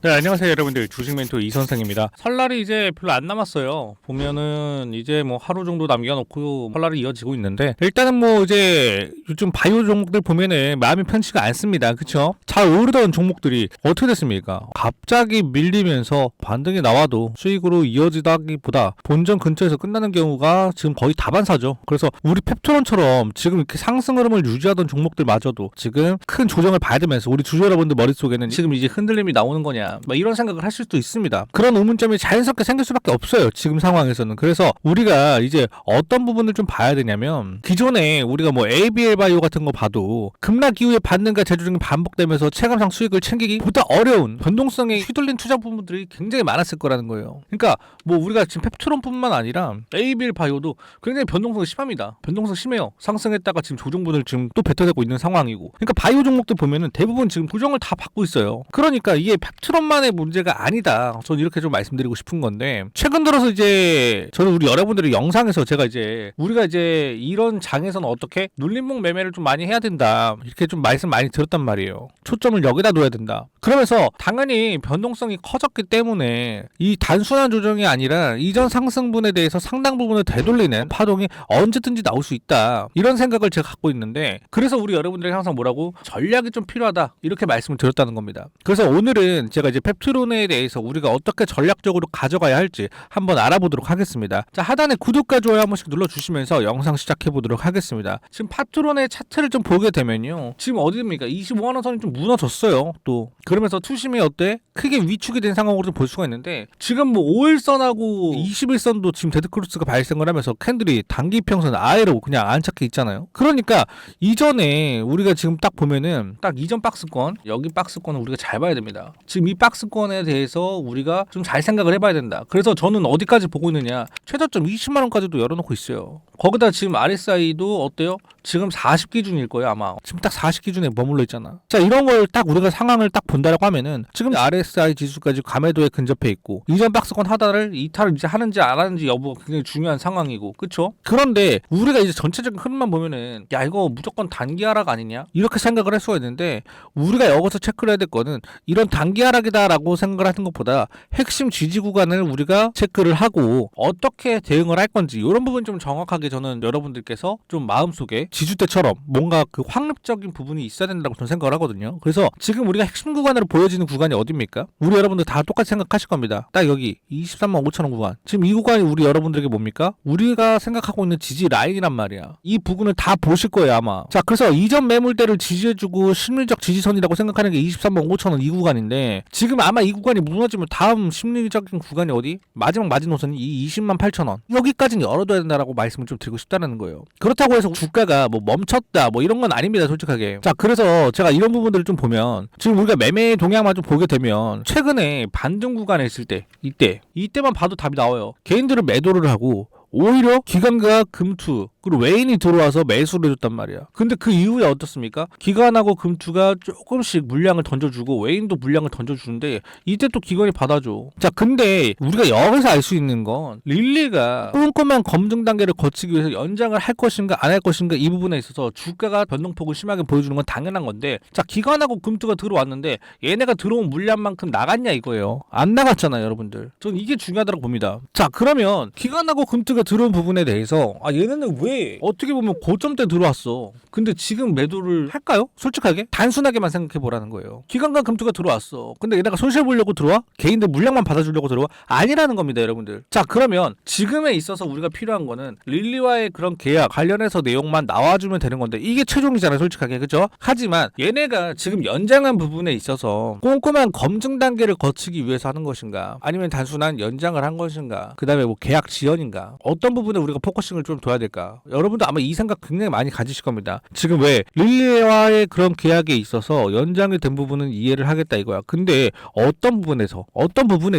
네, 안녕하세요 여러분들, 주식 멘토 이선생입니다. 설날이 이제 별로 안 남았어요. 보면은 이제 뭐 하루 정도 남겨놓고 설날이 이어지고 있는데, 일단은 뭐 이제 요즘 바이오 종목들 보면은 마음이 편치가 않습니다. 그쵸? 잘 오르던 종목들이 어떻게 됐습니까? 갑자기 밀리면서 반등이 나와도 수익으로 이어지다기보다 본전 근처에서 끝나는 경우가 지금 거의 다반사죠. 그래서 우리 펩토론처럼 지금 이렇게 상승 흐름을 유지하던 종목들마저도 지금 큰 조정을 봐야 되면서 우리 주주 여러분들 머릿속에는 지금 이제 흔들림이 나오는 거냐, 뭐 이런 생각을 하실 수도 있습니다. 그런 의문점이 자연스럽게 생길 수밖에 없어요, 지금 상황에서는. 그래서 우리가 이제 어떤 부분을 좀 봐야 되냐면, 기존에 우리가 뭐 ABL 바이오 같은 거 봐도 급락 이후에 반등과 재조정이 반복되면서 체감상 수익을 챙기기 보다 어려운 변동성에 휘둘린 투자 부분들이 굉장히 많았을 거라는 거예요. 그러니까 뭐 우리가 지금 펩트론뿐만 아니라 ABL 바이오도 굉장히 변동성이 심합니다. 변동성 심해요. 상승했다가 지금 조정분을 지금 또 뱉어내고 있는 상황이고. 그러니까 바이오 종목들 보면은 대부분 지금 조정을 다 받고 있어요. 그러니까 이게 펩트론만의 문제가 아니다, 저는 이렇게 좀 말씀드리고 싶은 건데, 최근 들어서 이제 저는 우리 여러분들의 영상에서 제가 이제 우리가 이제 이런 장에서는 어떻게 눌림목 매매를 좀 많이 해야 된다, 이렇게 좀 말씀 많이 들었단 말이에요. 초점을 여기다 둬야 된다. 그러면서 당연히 변동성이 커졌기 때문에 이 단순한 조정이 아니라 이전 상승분에 대해서 상당 부분을 되돌리는 파동이 언제든지 나올 수 있다, 이런 생각을 제가 갖고 있는데, 그래서 우리 여러분들이 항상 뭐라고, 전략이 좀 필요하다, 이렇게 말씀을 드렸다는 겁니다. 그래서 오늘은 제가 이제 펩트론에 대해서 우리가 어떻게 전략적으로 가져가야 할지 한번 알아보도록 하겠습니다. 자, 하단에 구독과 좋아요 한 번씩 눌러주시면서 영상 시작해 보도록 하겠습니다. 지금 펩트론의 차트를 좀 보게 되면요, 지금 어디입니까? 25만원 선이 좀 무너졌어요. 또 그러면서 투심이 어때? 크게 위축이 된 상황으로 좀 볼 수가 있는데, 지금 뭐 5일선하고 21선도 지금 데드크로스가 발생을 하면서 캔들이 단기 평선 아래로 그냥 안착해 있잖아요. 그러니까 이전에 우리가 지금 딱 보면은 딱 이전 박스권, 여기 박스권은 우리가 잘 봐야 됩니다. 지금 이 박스권에 대해서 우리가 좀 잘 생각을 해봐야 된다. 그래서 저는 어디까지 보고 있느냐, 최저점 20만원까지도 열어놓고 있어요. 거기다 지금 RSI도 어때요? 지금 40 기준일 거예요, 아마. 지금 딱 40 기준에 머물러 있잖아. 자, 이런 걸 딱 우리가 상황을 딱 본다라고 하면은 지금 RSI 지수까지 감해도에 근접해 있고, 이전 박스권 하단을 이탈을 이제 하는지 안 하는지 여부가 굉장히 중요한 상황이고, 그쵸? 그런데 우리가 이제 전체적인 흐름만 보면은 야, 이거 무조건 단기 하락 아니냐, 이렇게 생각을 할 수가 있는데, 우리가 여기서 체크를 해야 될 거는 이런 단기 하락이다라고 생각을 하는 것보다 핵심 지지 구간을 우리가 체크를 하고 어떻게 대응을 할 건지, 이런 부분 좀 정확하게 저는 여러분들께서 좀 마음속에 지주 때처럼 뭔가 그 확립적인 부분이 있어야 된다고 저는 생각을 하거든요. 그래서 지금 우리가 핵심 구간으로 보여지는 구간이 어디입니까? 우리 여러분들 다 똑같이 생각하실 겁니다. 딱 여기 23만 5천원 구간, 지금 이 구간이 우리 여러분들에게 뭡니까? 우리가 생각하고 있는 지지 라인이란 말이야. 이 부분을 다 보실 거예요, 아마. 자, 그래서 이전 매물대를 지지해주고 심리적 지지선이라고 생각하는 게 23만 5천원 이 구간인데, 지금 아마 이 구간이 무너지면 다음 심리적인 구간이 어디? 마지막 마지노선이 이 20만 8천원, 여기까지는 열어둬야 된다라고 말씀을 좀 드리고 싶다는 거예요. 그렇다고 해서 주가가 뭐 멈췄다 뭐 이런 건 아닙니다, 솔직하게. 자, 그래서 제가 이런 부분들을 좀 보면, 지금 우리가 매매 동향만 좀 보게 되면 최근에 반등 구간에 있을 때, 이때만 봐도 답이 나와요. 개인들은 매도를 하고 오히려 기관과 금투 그리고 외인이 들어와서 매수를 해줬단 말이야. 근데 그 이후에 어떻습니까? 기관하고 금투가 조금씩 물량을 던져주고 외인도 물량을 던져주는데, 이때 또 기관이 받아줘. 자, 근데 우리가 여기서 알 수 있는 건 릴리가 꼼꼼한 검증 단계를 거치기 위해서 연장을 할 것인가 안 할 것인가, 이 부분에 있어서 주가가 변동폭을 심하게 보여주는 건 당연한 건데, 자, 기관하고 금투가 들어왔는데 얘네가 들어온 물량만큼 나갔냐 이거예요. 안 나갔잖아요, 여러분들. 전 이게 중요하다고 봅니다. 자, 그러면 기관하고 금투가 들어온 부분에 대해서 얘네는 왜 어떻게 보면 고점대 들어왔어, 근데 지금 매도를 할까요? 솔직하게 단순하게만 생각해 보라는 거예요. 기관과 금투가 들어왔어, 근데 얘네가 손실 보려고 들어와? 개인들 물량만 받아주려고 들어와? 아니라는 겁니다, 여러분들. 자, 그러면 지금에 있어서 우리가 필요한 거는 릴리와의 그런 계약 관련해서 내용만 나와주면 되는 건데, 이게 최종이잖아요, 솔직하게. 그죠? 하지만 얘네가 지금 연장한 부분에 있어서 꼼꼼한 검증 단계를 거치기 위해서 하는 것인가, 아니면 단순한 연장을 한 것인가, 그 다음에 뭐 계약 지연인가, 어떤 부분에 우리가 포커싱을 좀 둬야 될까? 여러분도 아마 이 생각 굉장히 많이 가지실 겁니다. 지금 왜 릴리와의 그런 계약에 있어서 연장이 된 부분은 이해를 하겠다 이거야. 근데 어떤 부분에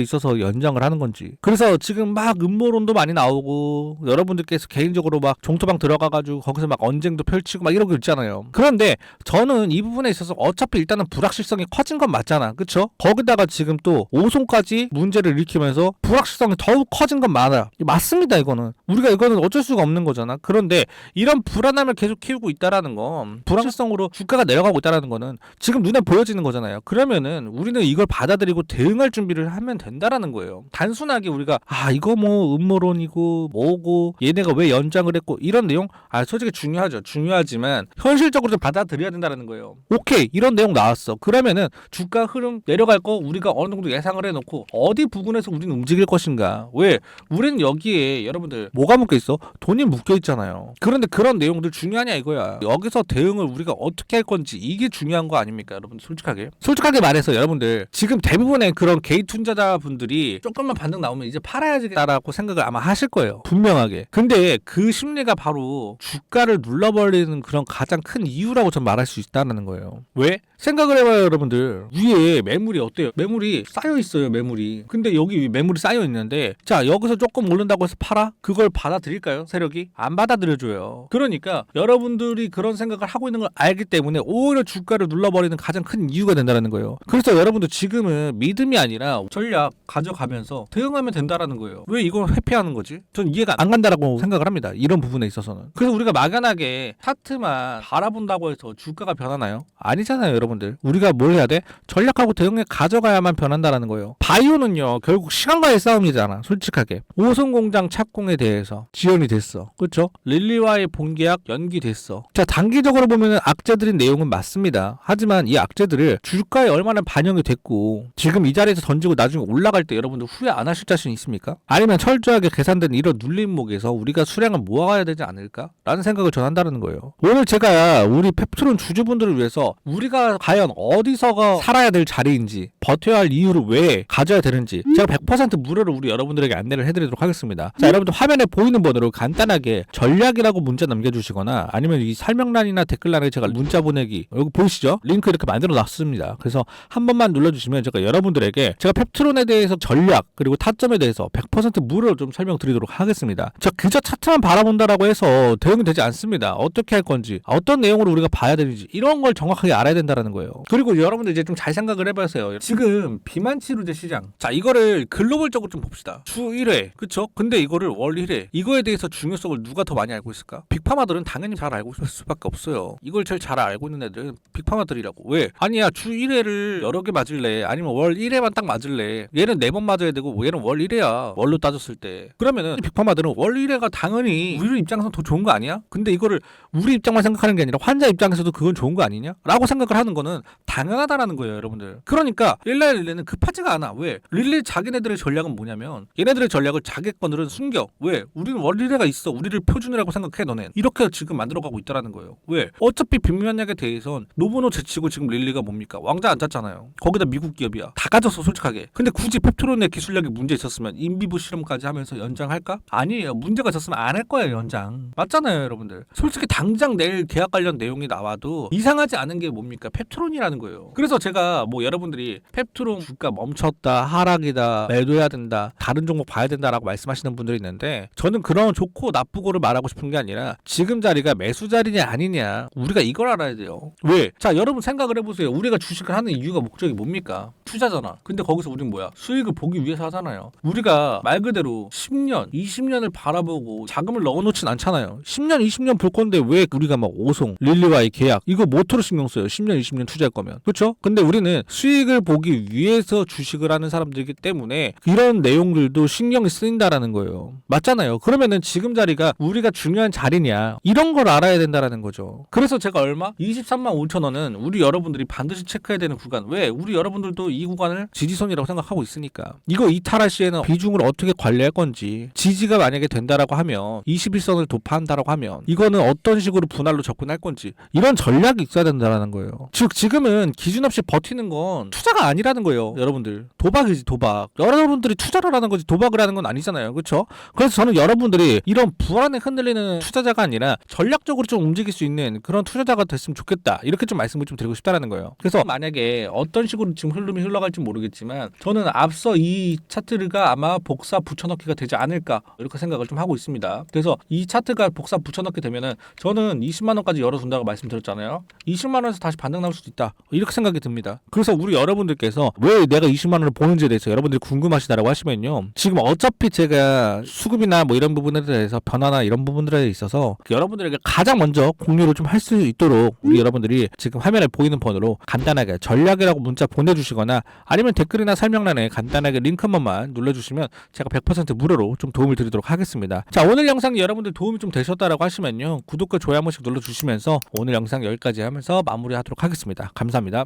있어서 연장을 하는 건지. 그래서 지금 막 음모론도 많이 나오고, 여러분들께서 개인적으로 막 종토방 들어가가지고 거기서 막 언쟁도 펼치고 막 이러고 있잖아요. 그런데 저는 이 부분에 있어서 어차피 일단은 불확실성이 커진 건 맞잖아, 그쵸? 거기다가 지금 또 오송까지 문제를 일으키면서 불확실성이 더욱 커진 건 맞아. 맞습니다. 이거는 우리가 어쩔 수가 없는 거잖아. 그런데 이런 불안함을 계속 키우고 있다라는 건 불확실성으로 주가가 내려가고 있다라는 거는 지금 눈에 보여지는 거잖아요. 그러면은 우리는 이걸 받아들이고 대응할 준비를 하면 된다라는 거예요. 단순하게 우리가 이거 뭐 음모론이고 뭐고 얘네가 왜 연장을 했고 이런 내용 솔직히 중요하죠. 중요하지만 현실적으로 좀 받아들여야 된다는 거예요. 오케이, 이런 내용 나왔어. 그러면은 주가 흐름 내려갈 거 우리가 어느 정도 예상을 해놓고 어디 부분에서 우리는 움직일 것인가. 왜? 우리는 여기에 여러분들 뭐가 묶여 있어? 돈이 묶여 있잖아요. 그런데 그런 내용들 중요하냐 이거야. 여기서 대응을 우리가 어떻게 할 건지 이게 중요한 거 아닙니까, 여러분? 솔직하게 말해서 여러분들 지금 대부분의 그런 개인 투자자분들이 조금만 반등 나오면 이제 팔아야겠다라고 생각을 아마 하실 거예요, 분명하게. 근데 그 심리가 바로 주가를 눌러버리는 그런 가장 큰 이유라고 전 말할 수 있다는 거예요. 왜? 생각을 해봐요, 여러분들. 위에 매물이 어때요? 매물이 쌓여 있어요, 매물이. 근데 여기 매물이 쌓여 있는데, 자, 여기서 조금 오른다고 해서 팔아? 그걸 받아들일까요, 세력이? 안 받아들여줘요. 그러니까 여러분들이 그런 생각을 하고 있는 걸 알기 때문에 오히려 주가를 눌러버리는 가장 큰 이유가 된다는 거예요. 그래서 여러분들 지금은 믿음이 아니라 전략 가져가면서 대응하면 된다라는 거예요. 왜 이걸 회피하는 거지? 전 이해가 안 간다라고 생각을 합니다, 이런 부분에 있어서는. 그래서 우리가 막연하게 차트만 바라본다고 해서 주가가 변하나요? 아니잖아요, 여러분들. 우리가 뭘 해야 돼? 전략하고 대응해 가져가야만 변한다라는 거예요. 바이오는요, 결국 시간과의 싸움이잖아, 솔직하게. 오송공장 착공에 대해서 지연이 됐어, 그렇죠? 릴리와의 본계약 연기됐어. 자, 단기적으로 보면 악재들인 내용은 맞습니다. 하지만 이 악재들을 주가에 얼마나 반영이 됐고 지금 이 자리에서 던지고 나중에 올라갈 때 여러분들 후회 안 하실 자신 있습니까? 아니면 철저하게 계산된 이런 눌림목에서 우리가 수량을 모아가야 되지 않을까? 라는 생각을 전한다는 거예요. 오늘 제가 우리 펩트론 주주분들을 위해서 우리가 과연 어디서가 살아야 될 자리인지, 버텨야 할 이유를 왜 가져야 되는지 제가 100% 무료로 우리 여러분들에게 안내를 해드리도록 하겠습니다. 자, 여러분들 화면에 보이는 번호로 간단하게 전략이라고 문자 남겨주시거나 아니면 이 설명란이나 댓글란에 제가 문자 보내기 여기 보이시죠? 링크 이렇게 만들어 놨습니다. 그래서 한 번만 눌러주시면 제가 여러분들에게 제가 펩트론에 대해서 전략 그리고 타점에 대해서 100% 무료로 좀 설명드리도록 하겠습니다. 저 그저 차트만 바라본다라고 해서 대응이 되지 않습니다. 어떻게 할 건지, 어떤 내용으로 우리가 봐야 되는지 이런 걸 정확하게 알아야 된다는 거예요. 그리고 여러분들 이제 좀 잘 생각을 해보세요. 지금 비만치료제 시장, 자, 이거를 글로벌적으로 좀 봅시다. 주 1회, 그쵸? 근데 이거를 월 1회, 이거에 대해서 중요성을 누가 더 많이 알고 있을까? 빅파마들은 당연히 잘 알고 있을 수밖에 없어요. 이걸 제일 잘 알고 있는 애들은 빅파마들이라고. 왜? 아니야, 주 1회를 여러 개 맞을래? 아니면 월 1회만 딱 맞을래? 얘는 4번 맞아야 되고 얘는 월 1회야, 월로 따졌을 때. 그러면은 빅파마들은 월 1회가 당연히 우리 입장에서 더 좋은 거 아니야? 근데 이거를 우리 입장만 생각하는 게 아니라 환자 입장에서도 그건 좋은 거 아니냐? 라고 생각을 하는 거는 당연하다라는 거예요, 여러분들. 그러니까 릴레는 급하지가 않아. 왜? 릴레 자기네들의 전략은 뭐냐면 얘네들의 전략을 자기권들은 숨겨. 왜? 우리는 월 1회가 있어. 우리를 표준이라고 생각해, 너넨. 이렇게 지금 만들어가고 있다라는 거예요. 왜? 어차피 빈면약에 대해선 노보노 제치고 지금 릴리가 뭡니까? 왕자 안 짰잖아요. 거기다 미국 기업이야. 다 가졌어, 솔직하게. 근데 굳이 펩트론의 기술력이 문제 있었으면 인비부 실험까지 하면서 연장할까? 아니에요. 문제가 있었으면 안 할 거예요, 연장. 맞잖아요, 여러분들. 솔직히 당장 내일 계약 관련 내용이 나와도 이상하지 않은 게 뭡니까? 펩트론이라는 거예요. 그래서 제가 뭐 여러분들이 펩트론 주가 멈췄다, 하락이다, 매도해야 된다, 다른 종목 봐야 된다라고 말씀하시는 분들이 있는데 저는 그런 좋고 나쁘고를 말하고 싶은 게 아니라 지금 자리가 매수 자리냐 아니냐, 우리가 이걸 알아야 돼요. 왜? 자, 여러분 생각을 해보세요. 우리가 주식을 하는 이유가, 목적이 뭡니까? 투자잖아. 근데 거기서 우리는 뭐야? 수익을 보기 위해서 하잖아요. 우리가 말 그대로 10년, 20년을 바라보고 자금을 넣어놓진 않잖아요. 10년, 20년 볼 건데 왜 우리가 막 오송, 릴리와의 계약 이거 모토로 신경 써요. 10년, 20년 투자할 거면. 그렇죠? 근데 우리는 수익을 보기 위해서 주식을 하는 사람들이기 때문에 이런 내용들도 신경이 쓰인다라는 거예요. 맞잖아요. 그러면은 지금 자리가 우리가 중요한 자리냐, 이런 걸 알아야 된다라는 거죠. 그래서 제가 얼마? 23만 5천 원은 우리 여러분들이 반드시 체크해야 되는 구간. 왜? 우리 여러분들도 이 구간을 지지선이라고 생각하고 있으니까. 이거 이탈할 시에는 비중을 어떻게 관리할 건지, 지지가 만약에 된다라고 하면 21선을 도파한다라고 하면 이거는 어떤 식으로 분할로 접근할 건지, 이런 전략이 있어야 된다라는 거예요. 즉 지금은 기준 없이 버티는 건 투자가 아니라는 거예요, 여러분들. 도박이지, 도박. 여러분들이 투자를 하는 거지 도박을 하는 건 아니잖아요, 그렇죠? 그래서 저는 여러분들이 이런 불안에 흔들리는 투자자가 아니라 전략적으로 좀 움직일 수 있는 그런 투자자가 됐으면 좋겠다, 이렇게 좀 말씀을 좀 드리고 싶다라는 거예요. 그래서 만약에 어떤 식으로 지금 흐름이 흘러갈지 모르겠지만 저는 앞서 이 차트가 아마 복사 붙여넣기가 되지 않을까 이렇게 생각을 좀 하고 있습니다. 그래서 이 차트가 복사 붙여넣기 되면은 저는 20만 원까지 열어둔다고 말씀드렸잖아요. 20만 원에서 다시 반등 나올 수도 있다 이렇게 생각이 듭니다. 그래서 우리 여러분들께서 왜 내가 20만 원을 보는지에 대해서 여러분들이 궁금하시다라고 하시면요, 지금 어차피 제가 수급이나 뭐 이런 부분에 대해서 변화나 이런 부분들에 있어서 여러분들에게 가장 먼저 공유를 좀 할 수 있도록 우리 여러분들이 지금 화면에 보이는 번호로 간단하게 전략이라고 문자 보내주시거나 아니면 댓글이나 설명란에 간단하게 링크 한 번만 눌러주시면 제가 100% 무료로 좀 도움을 드리도록 하겠습니다. 자, 오늘 영상이 여러분들 도움이 좀 되셨다라고 하시면요, 구독과 좋아요 한 번씩 눌러주시면서 오늘 영상 여기까지 하면서 마무리하도록 하겠습니다. 감사합니다.